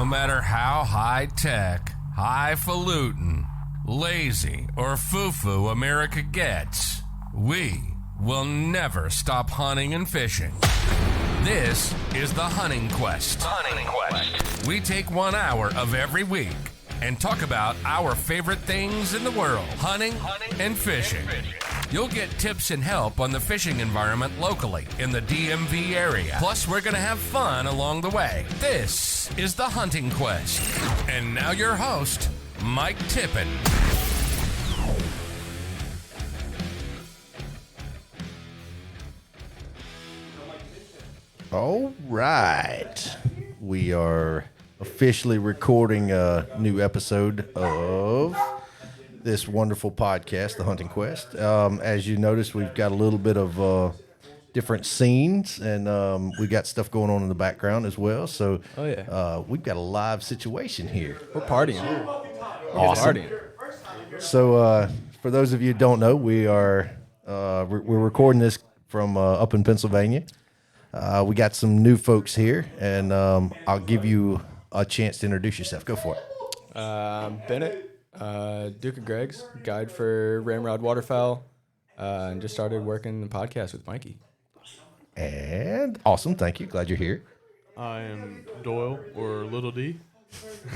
No matter how high-tech, highfalutin, lazy, or foo-foo America gets, we will never stop hunting and fishing. This is the Hunting Quest. Hunting Quest. We take 1 hour of every week and talk about our favorite things in the world, hunting and fishing. You'll get tips and help on the fishing environment locally in the DMV area. Plus, we're going to have fun along the way. This is the Hunting Quest. And now your host, Mike Tippin. All right. We are officially recording a new episode of this wonderful podcast, The Hunting Quest. As you noticed, we've got a little bit of different scenes, and we got stuff going on in the background as well. So we've got a live situation here. We're partying. Awesome. We're partying. So for those of you who don't know, we're recording this from up in Pennsylvania. We got some new folks here, and I'll give you a chance to introduce yourself. Go for it. Bennett, Duke of Greg's, guide for Ramrod Waterfowl, and just started working the podcast with Mikey. And awesome. Thank you. Glad you're here. I am Doyle, or Little D,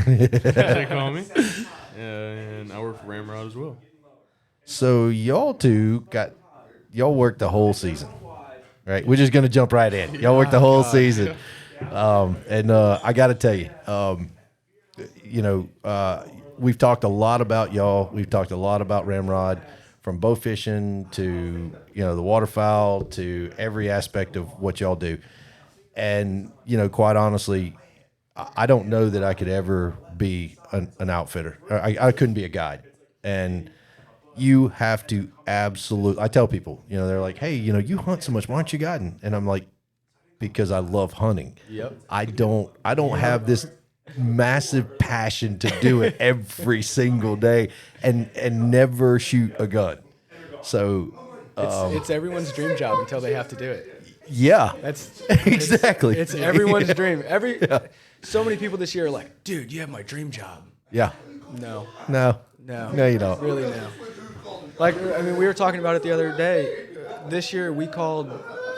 as they call me, and I work for Ramrod as well. So y'all worked the whole season, right? We're just going to jump right in. Y'all worked the whole season. And I got to tell you, we've talked a lot about y'all. We've talked a lot about Ramrod, from bow fishing to, the waterfowl to every aspect of what y'all do. And, quite honestly, I don't know that I could ever be an outfitter. I couldn't be a guide. And you have to I tell people, they're like, hey, you hunt so much, why aren't you guiding? And I'm like, because I love hunting. Yep. I don't have this massive passion to do it every single day and never shoot a gun. So It's everyone's dream job until they have to do it. yeah, That's exactly. It's everyone's dream. So many people this year are like, dude, you have my dream job. Yeah. No, No, you don't. really no. Like, we were talking about it the other day. This year we called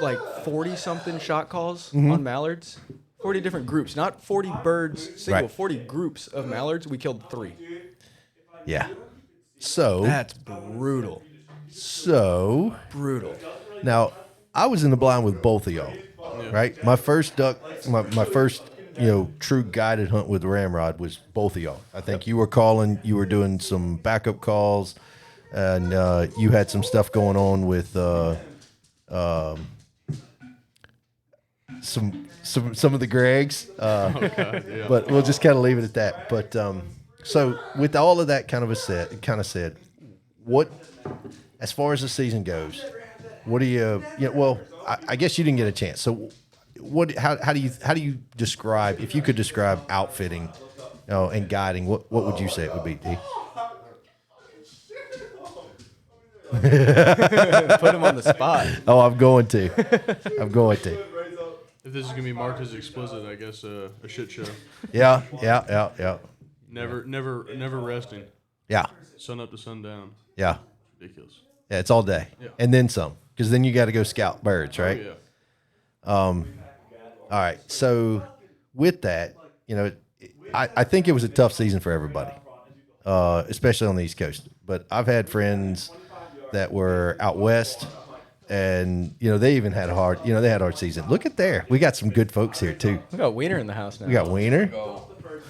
like 40-something shot calls on mallards. 40 different groups, not 40 birds single, Right. 40 groups of mallards. We killed 3. Yeah. So That's brutal. Brutal. Now, I was in the blind with both of y'all, right? My first duck, my first, true guided hunt with Ramrod was both of y'all. I think you were calling, you were doing some backup calls, and you had some stuff going on with some of the Gregs, but we'll just kind of leave it at that. But so with all of that kind of said, what, as far as the season goes, what do you? Well, I guess you didn't get a chance. So what? How do you describe, if you could describe outfitting, and guiding? What would you say it would be, D? Put him on the spot. Oh, I'm going to. If this is gonna be marked as explicit, I guess a shit show. Yeah. Never resting. Yeah. Sun up to sundown. Yeah. Ridiculous. Yeah, it's all day. Yeah. And then some, because then you got to go scout birds, right? Oh, yeah. All right. So with that, I think it was a tough season for everybody, especially on the East Coast. But I've had friends that were out west, and they even had a hard season. Look at there. We got some good folks here too. We got Wiener in the house now. We got Wiener.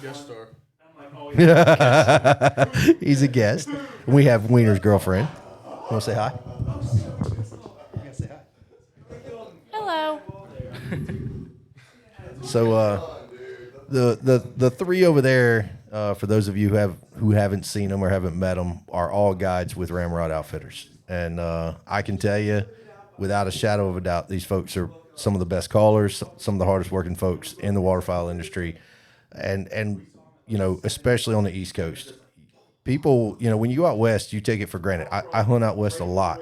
Guest star. He's a guest. And we have Wiener's girlfriend. You want to say hi? Hello. So the three over there, for those of you who haven't seen them or haven't met them, are all guides with Ramrod Outfitters. And I can tell you, without a shadow of a doubt, these folks are some of the best callers, some of the hardest working folks in the waterfowl industry, and especially on the East Coast. People, when you go out west, you take it for granted. I hunt out west a lot.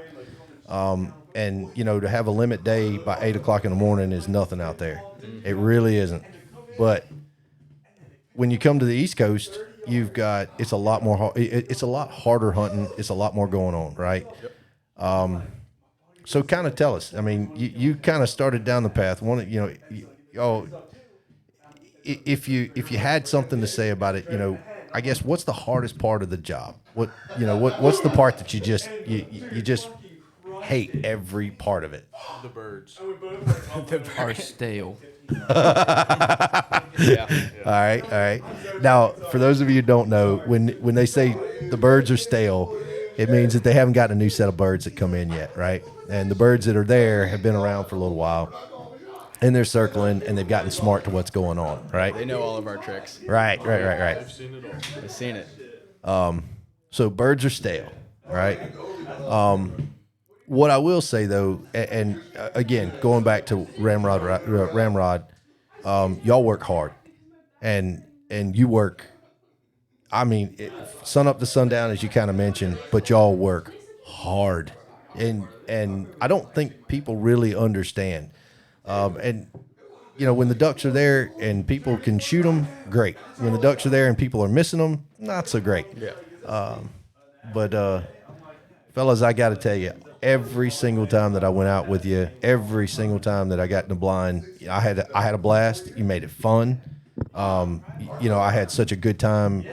And, to have a limit day by 8 o'clock in the morning is nothing out there. It really isn't. But when you come to the East Coast, it's a lot more. It's a lot harder hunting. It's a lot more going on, right? Yep. So kind of tell us. I mean, you kind of started down the path. If you had something to say about it, I guess what's the hardest part of the job? What's the part that you just hate every part of it? The birds. Are stale. Yeah. All right. Now, for those of you who don't know, when they say the birds are stale, it means that they haven't got a new set of birds that come in yet, right? And the birds that are there have been around for a little while, and they're circling, and they've gotten smart to what's going on, right? They know all of our tricks. Right. I've seen it all. I've seen it. So birds are stale, right? What I will say though, and again, going back to Ramrod, y'all work hard, and you work. I mean, sun up to sundown, as you kind of mentioned, but y'all work hard, and I don't think people really understand. And when the ducks are there and people can shoot them, great. When the ducks are there and people are missing them, not so great. Yeah. But fellas, I got to tell you, every single time that I went out with you, every single time that I got in the blind, I had a blast. You made it fun. I had such a good time,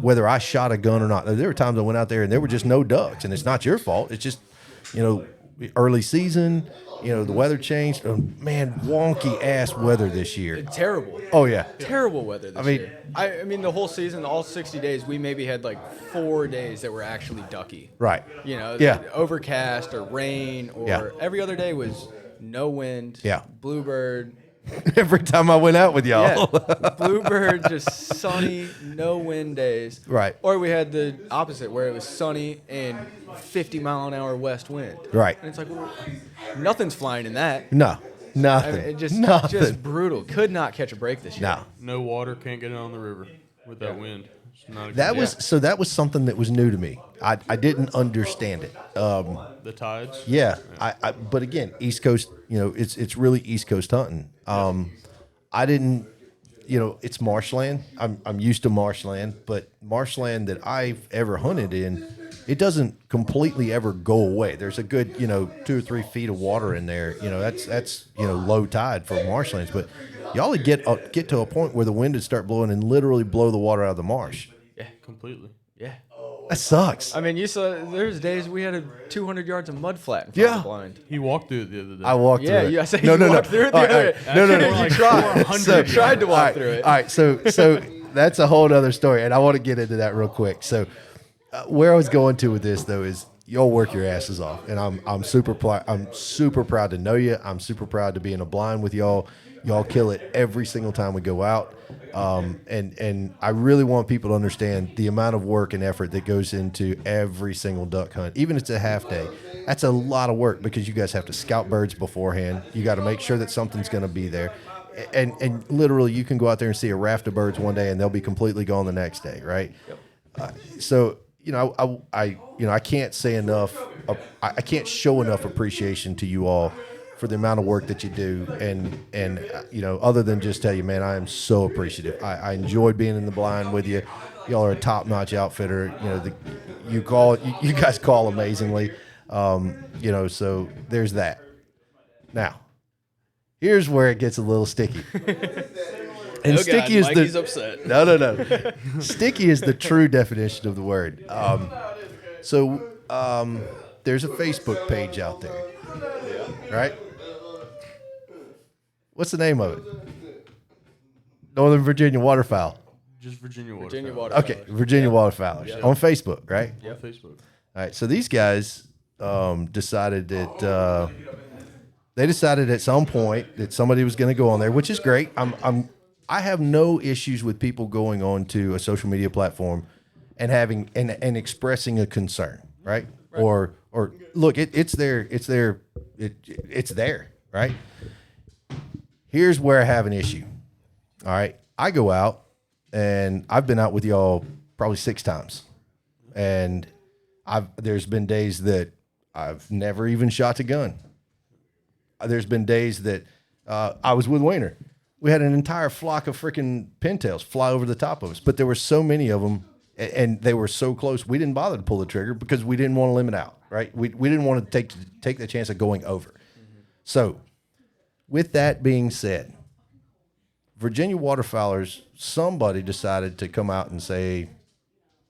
whether I shot a gun or not. There were times I went out there and there were just no ducks, and it's not your fault. It's just, early season, the weather changed. Man, wonky ass weather this year. Terrible. Oh yeah. Terrible weather this year. I mean, the whole season, all 60 days, we maybe had like 4 days that were actually ducky. Right. Yeah. Overcast or rain, or every other day was no wind. Yeah. Bluebird. Every time I went out with y'all. Yeah. Bluebird, just sunny, no wind days. Right. Or we had the opposite, where it was sunny and 50-mile-an-hour west wind. Right. And it's like, well, nothing's flying in that. No. Nothing. I mean, it Nothing. just brutal. Could not catch a break this year. No. No water, can't get it on the river with that wind. It's not a That good- was something that was new to me. I didn't understand it. the tides. Yeah. But again, East Coast, it's really East Coast hunting. I didn't, it's marshland. I'm used to marshland, but marshland that I've ever hunted in, it doesn't completely ever go away. There's a good, 2 or 3 feet of water in there. That's low tide for marshlands. But y'all would get to a point where the wind would start blowing and literally blow the water out of the marsh. Yeah. Completely. Yeah. That sucks. I mean, you saw there's days we had 200 yards of mud flat in front of the blind. He walked through it the other day. I walked through it. Yeah, I said no, you no, walked through it the All other right, day. No. You tried. You tried to walk through it. All right, so that's a whole other story, and I want to get into that real quick. So, where I was going to with this though is y'all work your asses off, and I'm super proud to know you. I'm super proud to be in a blind with y'all. Y'all kill it every single time we go out. And I really want people to understand the amount of work and effort that goes into every single duck hunt. Even if it's a half day, that's a lot of work because you guys have to scout birds beforehand. You got to make sure that something's going to be there. And literally you can go out there and see a raft of birds one day and they'll be completely gone the next day. Right. Yep. So, I can't say enough. I can't show enough appreciation to you all for the amount of work that you do, and other than just tell you, man, I am so appreciative. I enjoyed being in the blind with you. Y'all are a top-notch outfitter. You guys call amazingly. So there's that. Now, here's where it gets a little sticky. And sticky is Mikey's upset. No. Sticky is the true definition of the word. There's a Facebook page out there, right? What's the name of it? Northern Virginia Waterfowl. Just Virginia water. Virginia water. Okay, Virginia Waterfowlers on Facebook, right? On Facebook. All right. So these guys decided that they decided at some point that somebody was going to go on there, which is great. I have no issues with people going on to a social media platform and having and expressing a concern, right? Or look, it's there, right? Here's where I have an issue. All right. I go out and I've been out with y'all probably 6 times. And there's been days that I've never even shot a gun. There's been days that I was with Wayner. we had an entire flock of freaking pintails fly over the top of us. But there were so many of them, and they were so close, we didn't bother to pull the trigger because we didn't want to limit out, right? We didn't want to take the chance of going over. Mm-hmm. So, with that being said, Virginia waterfowlers, somebody decided to come out and say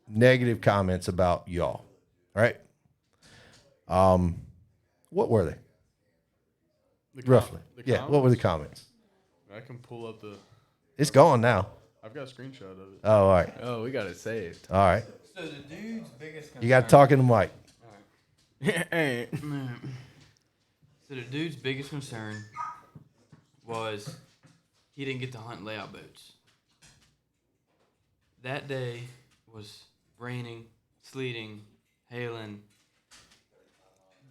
negative comments about y'all, right? What were they? Roughly. Yeah, what were the comments? I can pull up the... It's gone now. I've got a screenshot of it. Oh, all right. Oh, we got it saved. All right. So the dude's biggest concern... You got to talk in the mic. Hey. So the dude's biggest concern was he didn't get to hunt layout boats. That day was raining, sleeting, hailing,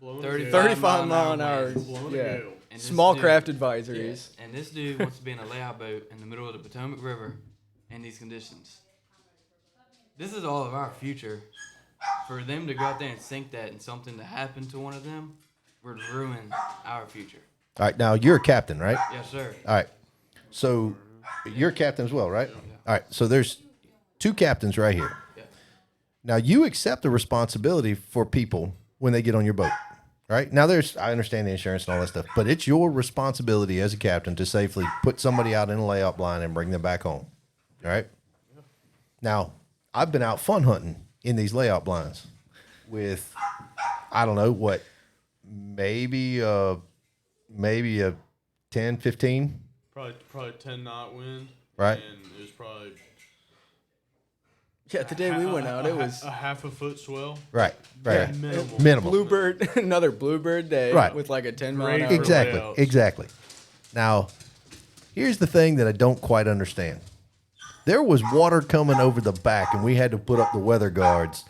35 mile an hour. Yeah. And Small dude- craft advisories. And this dude wants to be in a layout boat in the middle of the Potomac River in these conditions. This is all of our future. For them to go out there and sink that and something to happen to one of them would ruin our future. All right. Now, you're a captain, right? Yes, sir. All right. So, you're a captain as well, right? All right. So, there's 2 captains right here. Yeah. Now, you accept the responsibility for people when they get on your boat, right? Now, I understand the insurance and all that stuff, but it's your responsibility as a captain to safely put somebody out in a layout blind and bring them back home, all right? Now, I've been out fun hunting in these layout blinds with, I don't know, what, maybe a 10, 15? Probably 10 knot wind. Right. And it was probably... Yeah, the day we went out, it was a half a foot swell. Right. Yeah. Minimal. bluebird, another bluebird day Right. with like a 10 mile Great an hour. layouts. Exactly. Now, here's the thing that I don't quite understand. There was water coming over the back, and we had to put up the weather guards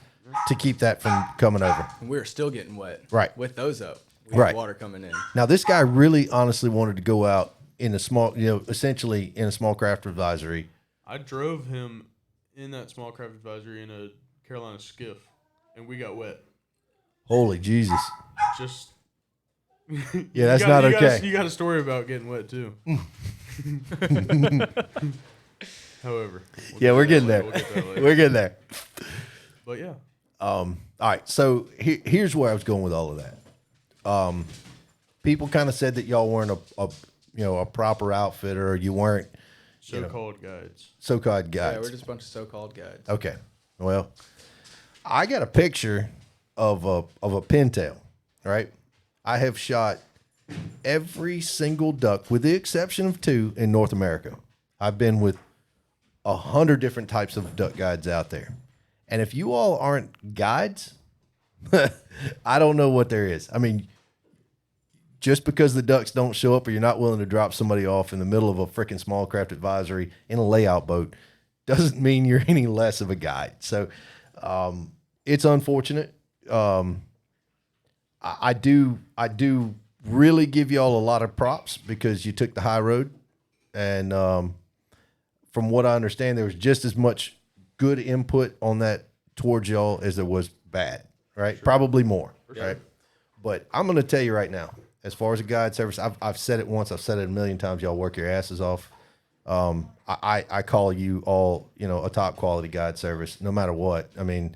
to keep that from coming over. And we were still getting wet. Right. With those up. We Right. had water coming in. Now, this guy really honestly wanted to go out in a small, essentially in a small craft advisory. I drove him in that small craft advisory in a Carolina skiff, and we got wet. Holy Jesus. Just... Yeah, that's not okay. You got a story about getting wet, too. However. We're getting there. We'll get that later. We're getting there. But, yeah. All right, so here's where I was going with all of that. People kind of said that y'all weren't a proper outfitter, or you weren't So-called guides. so-called guides. Yeah, we're just a bunch of so-called guides. Okay. Well, I got a picture of a pintail, right? I have shot every single duck, with the exception of 2, in North America. I've been with 100 different types of duck guides out there. And if you all aren't guides, I don't know what there is. I mean, just because the ducks don't show up, or you're not willing to drop somebody off in the middle of a freaking small craft advisory in a layout boat, doesn't mean you're any less of a guide. So it's unfortunate. I do really give y'all a lot of props because you took the high road. And from what I understand, there was just as much good input on that towards y'all as there was bad, right? Sure. Probably more, right? But I'm going to tell you right now, as far as a guide service, I've said it once, I've said it a million times, y'all work your asses off. I call you all, a top quality guide service, no matter what. I mean,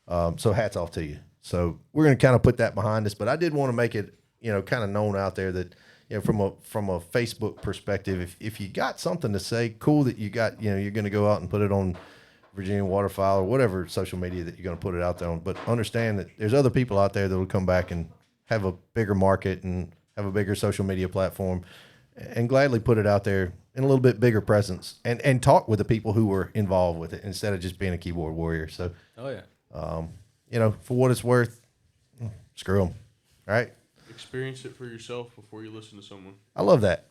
so hats off to you. So we're going to kind of put that behind us, but I did want to make it, kind of known out there that, from a Facebook perspective, if you got something to say, cool that you got, you're going to go out and put it on Virginia Waterfowl or whatever social media that you're going to put it out there on. But understand that there's other people out there that will come back and have a bigger market and have a bigger social media platform and gladly put it out there in a little bit bigger presence and talk with the people who were involved with it instead of just being a keyboard warrior. So, for what it's worth, screw them. All right. Experience it for yourself before you listen to someone. I love that.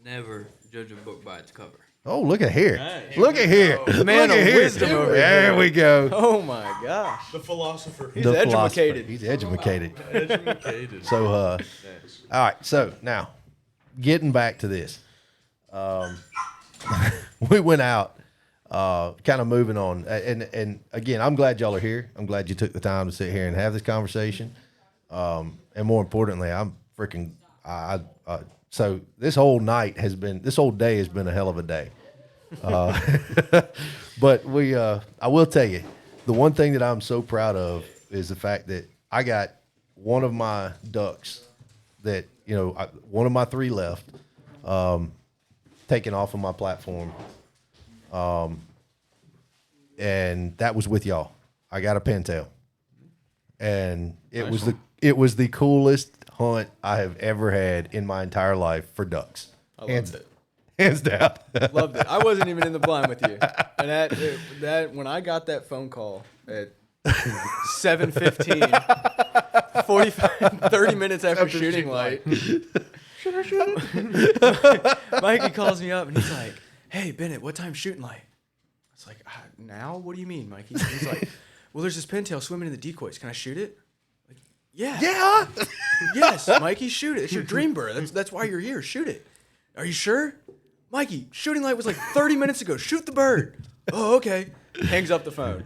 Never judge a book by its cover. Oh, look at here. Nice. Look at here. Man look of at here. wisdom over There here. we go. Oh my gosh. The philosopher. He's The educated. philosopher. He's educated. Educated. So, all right. So now, getting back to this, we went out, kind of moving on, and again, I'm glad y'all are here. I'm glad you took the time to sit here and have this conversation, and more importantly, I'm freaking So this whole day has been a hell of a day. But I will tell you, the one thing that I'm so proud of is the fact that I got one of my ducks that, one of my 3 left, taken off of my platform. And that was with y'all. I got a pintail. And it was the coolest hunt I have ever had in my entire life for ducks. Loved it. Hands down. Loved it. I wasn't even in the blind with you. And that when I got that phone call at 7:15, 30 minutes after shooting light. Should I shoot? Mikey calls me up and he's like, "Hey Bennett, what time's shooting light?" I was like, "Now? What do you mean, Mikey?" He's like, "Well, there's this pintail swimming in the decoys. Can I shoot it?" Like, yeah. Yeah. Yes, Mikey, shoot it. It's your dream bird. That's why you're here. Shoot it. Are you sure? Mikey, shooting light was like 30 minutes ago. Shoot the bird. Oh, okay. Hangs up the phone.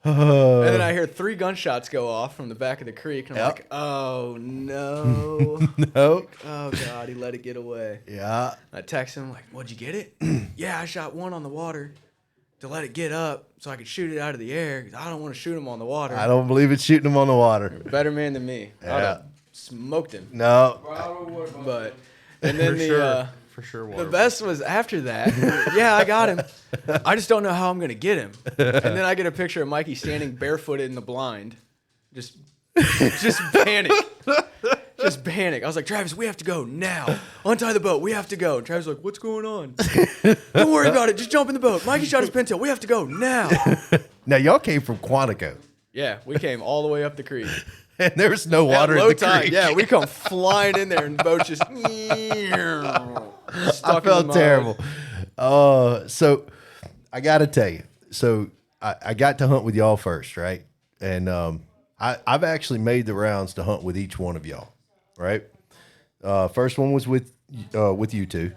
And then I hear 3 gunshots go off from the back of the creek. And I'm like, oh, no. No. Oh, God, he let it get away. Yeah. I text him, like, what'd you get it? Yeah, I shot one on the water to let it get up so I could shoot it out of the air. 'Cause I don't want to shoot him on the water. I don't believe it's shooting them on the water. Better man than me. Yeah. I'd have smoked him. No. But, and then For sure. the best was after that. Yeah, I got him. I just don't know how I'm going to get him. And then I get a picture of Mikey standing barefooted in the blind. Just panic. Just panic. I was like, Travis, we have to go now. Untie the boat. We have to go. And Travis was like, what's going on? Don't worry about it. Just jump in the boat. Mikey shot his pintail. We have to go now. Now, y'all came from Quantico. Yeah, we came all the way up the creek. And there's no water At in low the tide. creek. Yeah, we come flying in there and the boat's just I stuck in the felt mud. terrible. So I got to tell you. So I got to hunt with y'all first, right? And I've actually made the rounds to hunt with each one of y'all, right? First one was with you two. Yeah.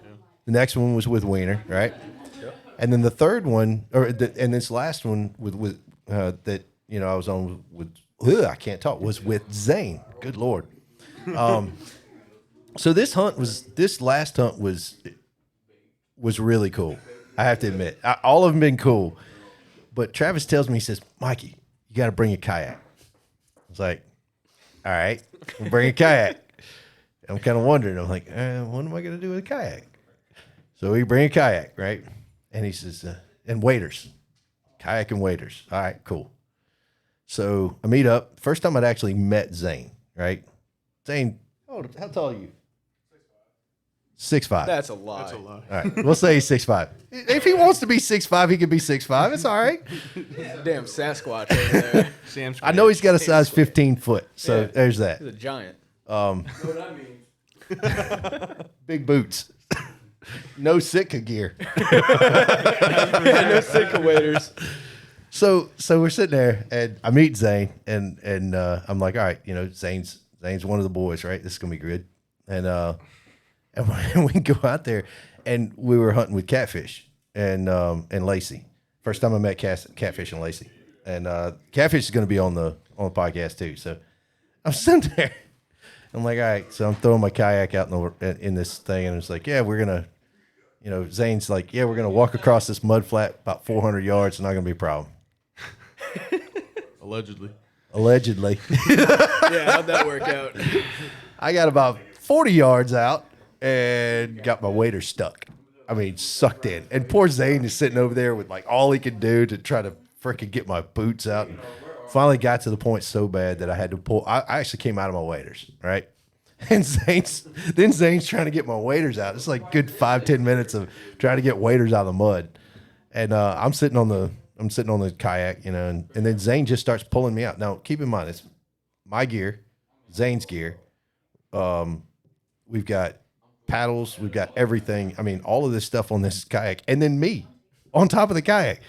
The next one was with Wiener, right? Yep. And then the third one, and this last one with that I was on with. I can't talk. Was with Zane. Good Lord. So this last hunt was really cool. I have to admit, all of them been cool. But Travis tells me, he says, Mikey, you got to bring a kayak. I was like, all right, we'll bring a kayak. I'm kind of wondering. I'm like, what am I going to do with a kayak? So we bring a kayak, right? And he says, and waders, kayak and waders. All right, cool. So I meet up. First time I'd actually met Zane, right? Zane, how tall are you? 6'5". That's a lie. All right, we'll say he's 6'5". If he wants to be 6'5", he can be 6'5". It's all right. Damn Sasquatch over there. Sam's I know he's got a size 15 foot, so Yeah. there's that. He's a giant. Know what I mean? Big boots. No Sitka gear. No Sitka waders. So we're sitting there, and I meet Zane, and I'm like, all right, Zane's one of the boys, right? This is gonna be good. And we go out there, and we were hunting with Catfish and Lacey. First time I met Catfish and Lacey, and Catfish is gonna be on the podcast too. So I'm sitting there. I'm like, all right. So I'm throwing my kayak out in this thing, and it's like, yeah, we're gonna, Zane's like, yeah, we're gonna walk across this mud flat about 400 yards. It's not gonna be a problem. Allegedly. Yeah, how'd that work out? I got about 40 yards out and got my wader stuck. I mean, sucked in. And poor Zane is sitting over there with like all he could do to try to freaking get my boots out. And finally got to the point so bad that I had to pull. I actually came out of my waders, right? And Zane's trying to get my waders out. It's like good 5-10 minutes of trying to get waders out of the mud. And I'm sitting on the kayak, and then Zane just starts pulling me out. Now, keep in mind, it's my gear, Zane's gear. We've got paddles, we've got everything. I mean, all of this stuff on this kayak, and then me on top of the kayak.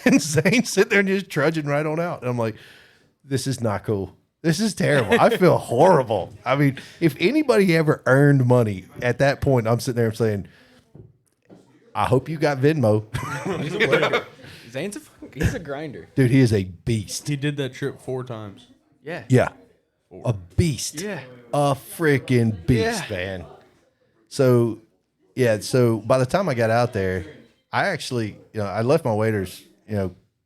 And Zane's sitting there and just trudging right on out. And I'm like, this is not cool. This is terrible. I feel horrible. I mean, if anybody ever earned money at that point, I'm sitting there saying, I hope you got Venmo. He's a worker. Zane's he's a grinder. Dude, he is a beast. He did that trip 4 times. Yeah. Yeah. A beast. Yeah. A freaking beast, Yeah. man. So, yeah. So by the time I got out there, I actually, I left my waders,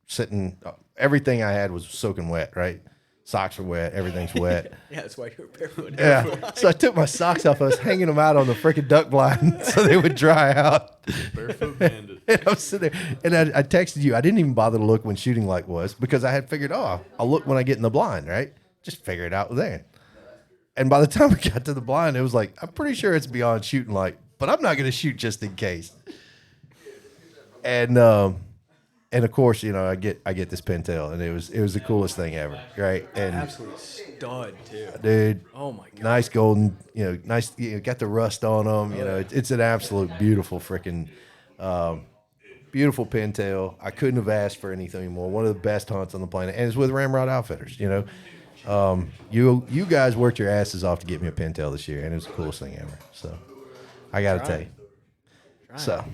sitting. Everything I had was soaking wet. Right, socks are wet. Everything's wet. Yeah, that's why you were barefoot. Yeah. So I took my socks off. I was hanging them out on the freaking duck blind so they would dry out. Barefoot bandit. And I was sitting there, and I texted you. I didn't even bother to look when shooting light was because I had figured, I'll look when I get in the blind, right? Just figure it out there. And by the time we got to the blind, it was like, I'm pretty sure it's beyond shooting light, but I'm not going to shoot just in case. And of course, I get this pintail, and it was the coolest thing ever, right? And Absolute stud, too. dude, Oh my god. nice golden, nice, got the rust on them. It's an absolute beautiful freaking, beautiful pintail. I couldn't have asked for anything more. One of the best hunts on the planet, and it's with Ramrod Outfitters. You guys worked your asses off to get me a pintail this year, and it was the coolest thing ever. So I got to tell you. So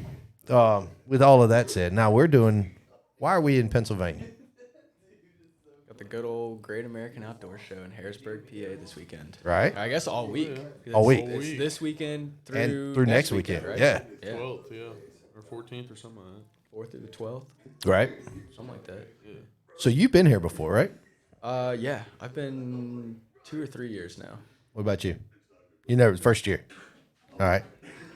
with all of that said, now why are we in Pennsylvania? Got the good old Great American Outdoor Show in Harrisburg, PA this weekend. Right. I guess all week. All week. It's this weekend And through next weekend, right? yeah. 12th, yeah. Or 14th or something like that. 4th through the 12th, Right. something like that. So you've been here before, right? Yeah, I've been 2 or 3 years now. What about you? You never, first year. All right.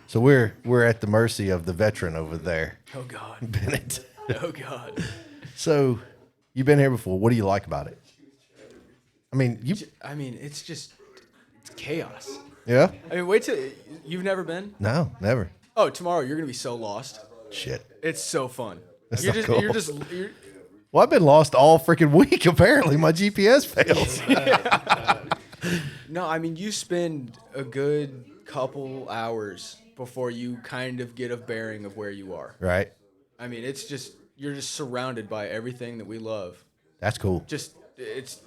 So we're at the mercy of the veteran over there, Oh God. Bennett. Oh God. So you've been here before. What do you like about it? I mean, it's chaos. yeah? I mean, wait till you've never been. No, never. Oh, tomorrow you're gonna be so lost. Shit. It's so fun. That's You're so just, cool. you're Well, I've been lost all freaking week. Apparently, my GPS fails. No, I mean, you spend a good couple hours before you kind of get a bearing of where you are. Right. I mean, you're just surrounded by everything that we love. That's cool.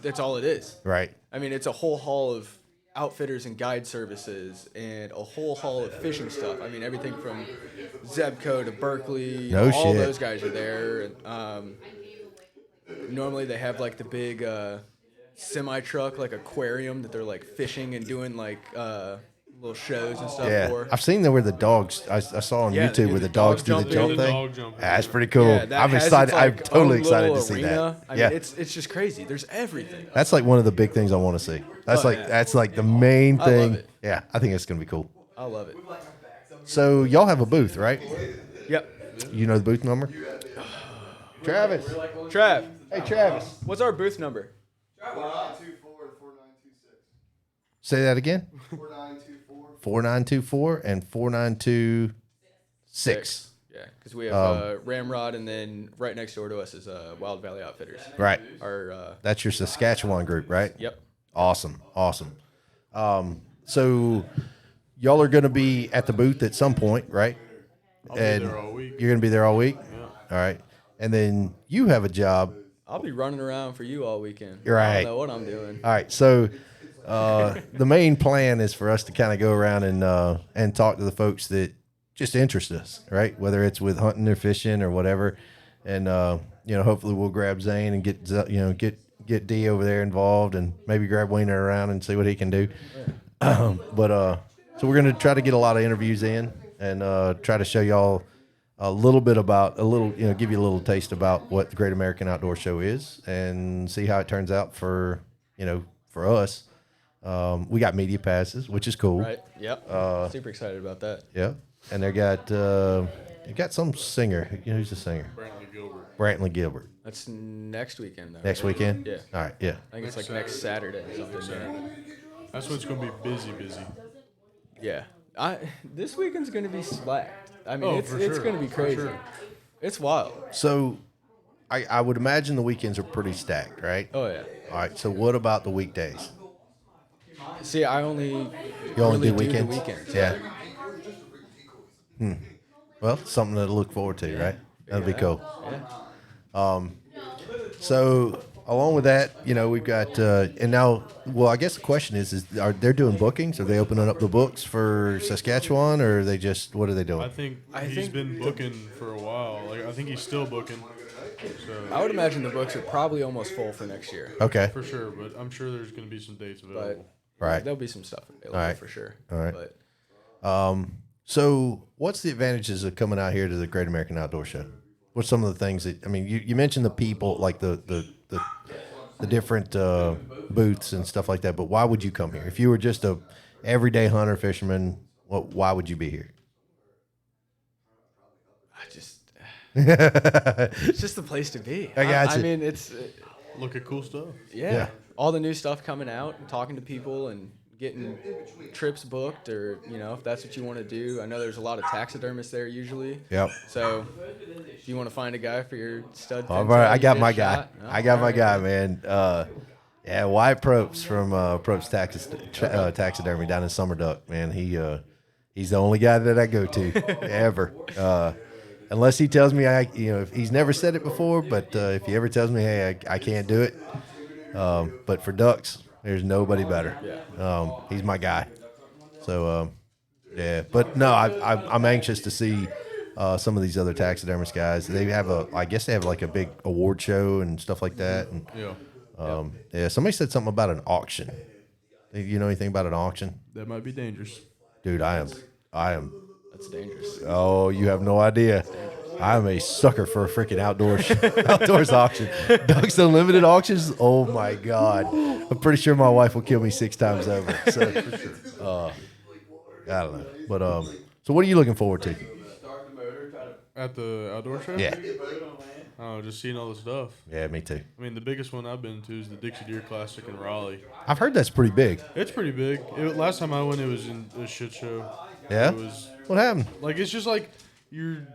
That's all it is. Right. I mean, it's a whole haul of outfitters and guide services and a whole haul of fishing stuff. I mean, everything from Zebco to Berkeley. No all shit. those guys are there. Normally they have like the big semi truck, like aquarium that they're like fishing and doing like little shows and stuff Yeah. for. I've seen there where the dogs, I saw on Yeah, YouTube where the dogs do the jump jump in. thing. Dog jumping. That's pretty cool. Yeah, that I'm has excited. its, like, I'm totally own excited to little see arena. that. I Yeah. mean, it's just crazy. There's everything. That's like one of the big things I want to see. That's Oh, like yeah. that's like the main I love thing. it. Yeah, I think it's gonna be cool. I love it. So y'all have a booth, right? Yep. You know the booth number? Travis. Trav, Hey, Travis. what's our booth number? 4924 and 4926. Say that again. 4924. 4924 and 4926. Yeah, because we have Ramrod, and then right next door to us is Wild Valley Outfitters. Right. Our That's your Saskatchewan group, right? yep. Awesome. So y'all are going to be at the booth at some point, right? I'll be there all week. You're going to be there all week? Yeah. All right. And then you have a job. I'll be running around for you all weekend. You're I right. don't know what I'm doing. All right. So the main plan is for us to kind of go around and talk to the folks that just interest us, right? Whether it's with hunting or fishing or whatever. And, hopefully we'll grab Zane and get D over there involved and maybe grab Wiener around and see what he can do. So we're going to try to get a lot of interviews in and try to show y'all give you a little taste about what the Great American Outdoor Show is and see how it turns out for us. We got media passes, which is cool. Right. Yep. Super excited about that. Yeah. And they got some singer. Who's the singer? Brantley Gilbert. That's next weekend, though. Next right? weekend? Yeah. All right, yeah. I think it's like next Saturday or something. That's when it's going to be busy. Yeah. This weekend's gonna be slacked. I mean, Oh, it's for it's sure. gonna be For crazy. sure. It's wild. So I would imagine the weekends are pretty stacked, right? Oh yeah. All right, so what about the weekdays? See, I only You only really do weekends? the weekends. Yeah. Well, something to look forward to, right? That'd be cool. Yeah. So along with that, we've got and now, well, I guess the question is are they doing bookings? Are they opening up the books for Saskatchewan, or are they just what are they I doing? think I he's think been booking for a while. Like I think he's still booking. So I would imagine the books are probably almost full for next year. Okay, for sure, but I'm sure there's going to be some dates But available. right. there'll be some stuff available All right. for sure. All right. But So what's the advantages of coming out here to the Great American Outdoor Show? What's some of the things that, I mean, you mentioned the people, like the different booths and stuff like that, but why would you come here? If you were just a everyday hunter, fisherman, why would you be here? It's just the place to be. I got you. I mean, it's Look at cool stuff. yeah, all the new stuff coming out, and talking to people, and getting trips booked, or if that's what you want to do. I know there's a lot of taxidermists there usually. Yep. So if you want to find a guy for your stud, All pintail, right, I you got get my a guy. shot. Oh, I got my all right. guy, man. Yeah, Wyatt Probst from Probst Taxidermy down in Summer Duck, man. He's the only guy that I go to ever. Unless he tells me if he's never said it before, but if he ever tells me, hey, I can't do it. But for ducks, there's nobody better. Yeah. He's my guy. So yeah, but no, I'm anxious to see some of these other taxidermist guys. They have I guess they have like a big award show and stuff like that. And yeah, somebody said something about an auction. You know anything about an auction? That might be dangerous. Dude, I am. That's dangerous. Oh, you have no idea. I'm a sucker for a freaking outdoors auction. Ducks Unlimited auctions. Oh my God. I'm pretty sure my wife will kill me 6 times over. So, I don't know. But so what are you looking forward to? At the outdoor show? Yeah. Oh, just seeing all the stuff. Yeah, me too. I mean, the biggest one I've been to is the Dixie Deer Classic in Raleigh. I've heard that's pretty big. It's pretty big. Last time I went, it was in a shit show. Yeah? It was What happened? like, it's just like you're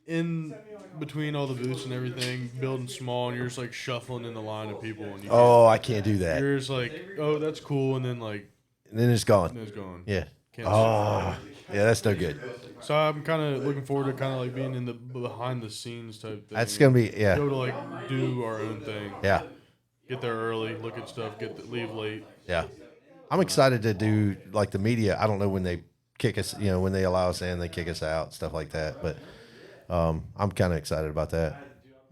in between all the booths and everything, building small, and you're just like shuffling in the line of people. And Oh, I can't do that. you're just like, oh, that's cool, and then like, And then it's gone. then it's gone. Yeah. Can't Oh, yeah, that's no good. So I'm kind of looking forward to kind of like being in the behind the scenes type thing. That's going to be, Go yeah. to like do our own thing. Yeah. Get there early, look at stuff, leave late. Yeah. I'm excited to do like the media. I don't know when they kick us, when they allow us in, they kick us out, stuff like that. But I'm kind of excited about that.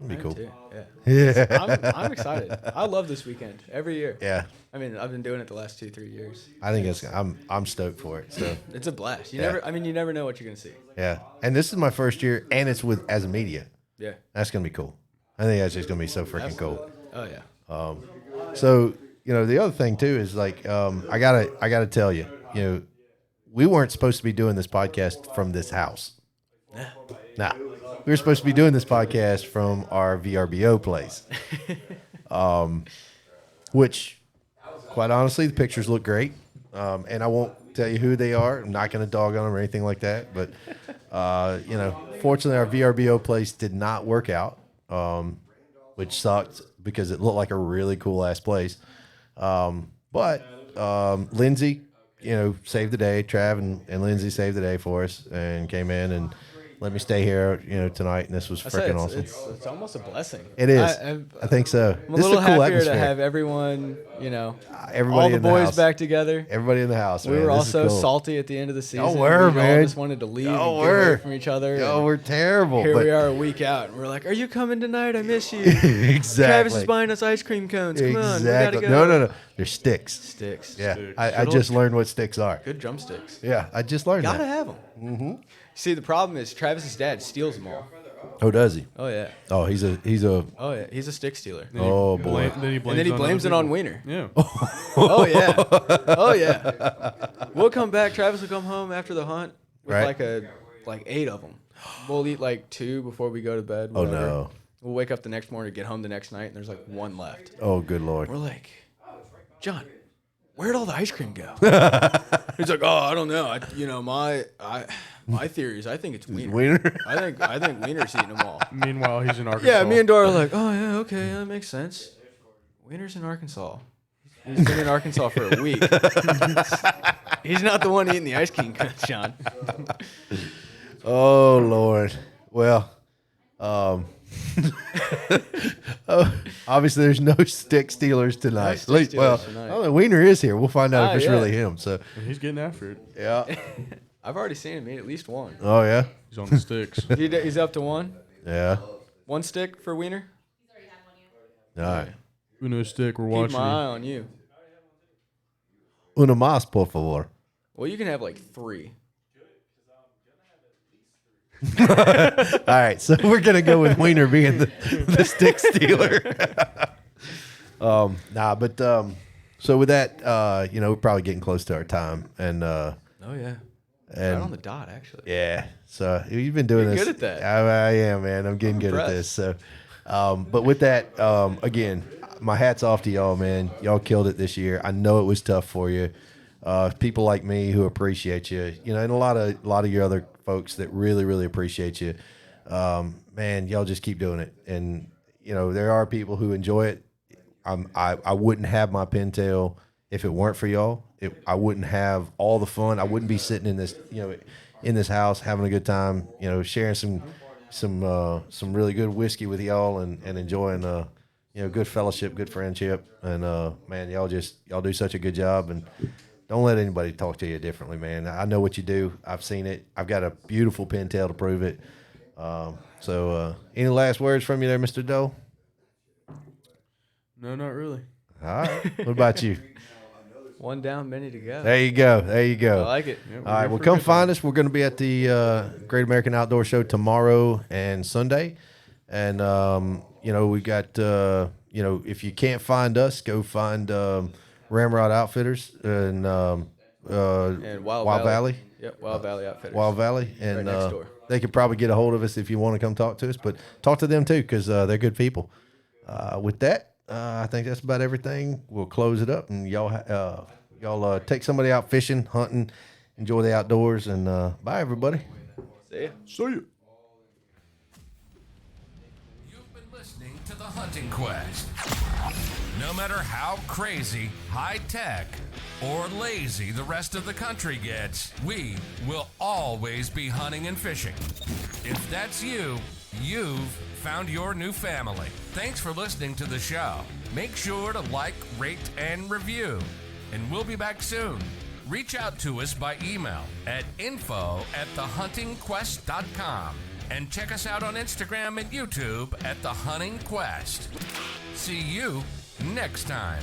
It'd be cool. Too, yeah. Yeah. I'm excited. I love this weekend every year. Yeah. I mean, I've been doing it the last 2-3 years. I think I'm stoked for it. So It's a blast. You Yeah. never know what you're gonna see. yeah. And this is my first year, and it's as a media. Yeah. That's gonna be cool. I think that's just gonna be so freaking cool. Oh yeah. So the other thing too is like I gotta tell you, we weren't supposed to be doing this podcast from this house. Nah. We were supposed to be doing this podcast from our VRBO place. Which, quite honestly, the pictures look great. And I won't tell you who they are. I'm not going to dog on them or anything like that. But, fortunately, our VRBO place did not work out, which sucked because it looked like a really cool-ass place. But Lindsay, saved the day. Trav and Lindsay saved the day for us and came in and let me stay here, tonight, and this was freaking awesome. It's almost a blessing. It is. I think so. I'm This a is little a cool happier atmosphere. to have everyone, Everybody all the in the boys house. back together. Everybody in the house. We man. were all This is so cool. salty at the end of the season. Y'all were, we all man. just wanted to leave Y'all and get away were. from each other. Yo, and we're terrible. here but we are a week out, and we're like, "Are you coming tonight? I miss you." exactly. Travis is buying us ice cream cones. Come on, we Exactly. gotta go. No. They're sticks. Sticks. Yeah. Sticks. I just learned what sticks are. Good drumsticks. Yeah. I just learned Gotta that. have them. Mm-hmm. See, the problem is Travis's dad steals them all. Oh, does he? Oh yeah. Oh, he's a. Oh yeah. He's a stick stealer. Oh boy. Then he blames, And then he blames it on Wiener. Yeah. Oh yeah. Oh yeah. We'll come back. Travis will come home after the hunt with Right. like 8 of them. We'll eat like 2 before we go to bed. Oh whatever. no. We'll wake up the next morning, get home the next night, and there's like 1 left. Oh good lord. We're like, John, where'd all the ice cream go? He's like, oh, I don't know. My theory is I think it's Wiener. Wiener. I think Wiener's eating them all. Meanwhile, he's in Arkansas. Yeah, me and Doyle are like, oh yeah, okay, that makes sense. Wiener's in Arkansas. He's been in Arkansas for a week. He's not the one eating the ice cream cones, John. Oh lord. Well. Obviously, there's no stick stealers tonight. No stick stealers tonight. I don't know, Wiener is here. We'll find out if it's yeah. really him. So, And he's getting after it. yeah. I've already seen him eat at least 1. Oh yeah. He's on the sticks. He's up to 1. Yeah. 1 stick for Wiener. All right. Uno stick. We're Keep watching. my eye on you. Una más, por favor. Well, you can have like 3. All right, so we're gonna go with Wiener being the stick stealer. So with that, we're probably getting close to our time, and Oh yeah. and Right on the dot, actually. yeah. So you've been doing You're this. good at that. I am, man. I'm getting good at this. So, but with that, again, my hat's off to y'all, man. Y'all killed it this year. I know it was tough for you. People like me who appreciate you, and a lot of your other folks that really, really appreciate you. Man, y'all just keep doing it. And there are people who enjoy it. I wouldn't have my pintail if it weren't for y'all. I wouldn't have all the fun. I wouldn't be sitting in this house having a good time. Sharing some really good whiskey with y'all and enjoying good fellowship, good friendship. And man, y'all do such a good job. And don't let anybody talk to you differently, man. I know what you do. I've seen it. I've got a beautiful pintail to prove it. So any last words from you there, Mr. Doyle? No, not really. All right. What about you? One down, many to go. There you go. I like it. Yeah, All right. Well, come find us. We're going to be at the Great American Outdoor Show tomorrow and Sunday. And, we got, if you can't find us, go find Ramrod Outfitters and Wild Valley. Yep, Wild Valley Outfitters. Wild Valley. And Right next door. they could probably get a hold of us if you want to come talk to us. But talk to them, too, because they're good people. With that, I think that's about everything. We'll close it up, and y'all take somebody out fishing, hunting, enjoy the outdoors, and bye, everybody. See ya. See you. You've been listening to The Hunting Quest. No matter how crazy, high-tech, or lazy the rest of the country gets, we will always be hunting and fishing. If that's you, you've found your new family. Thanks for listening to the show. Make sure to like, rate, and review. And we'll be back soon. Reach out to us by email at info@thehuntingquest.com. And check us out on Instagram and YouTube at The Hunting Quest. See you next time.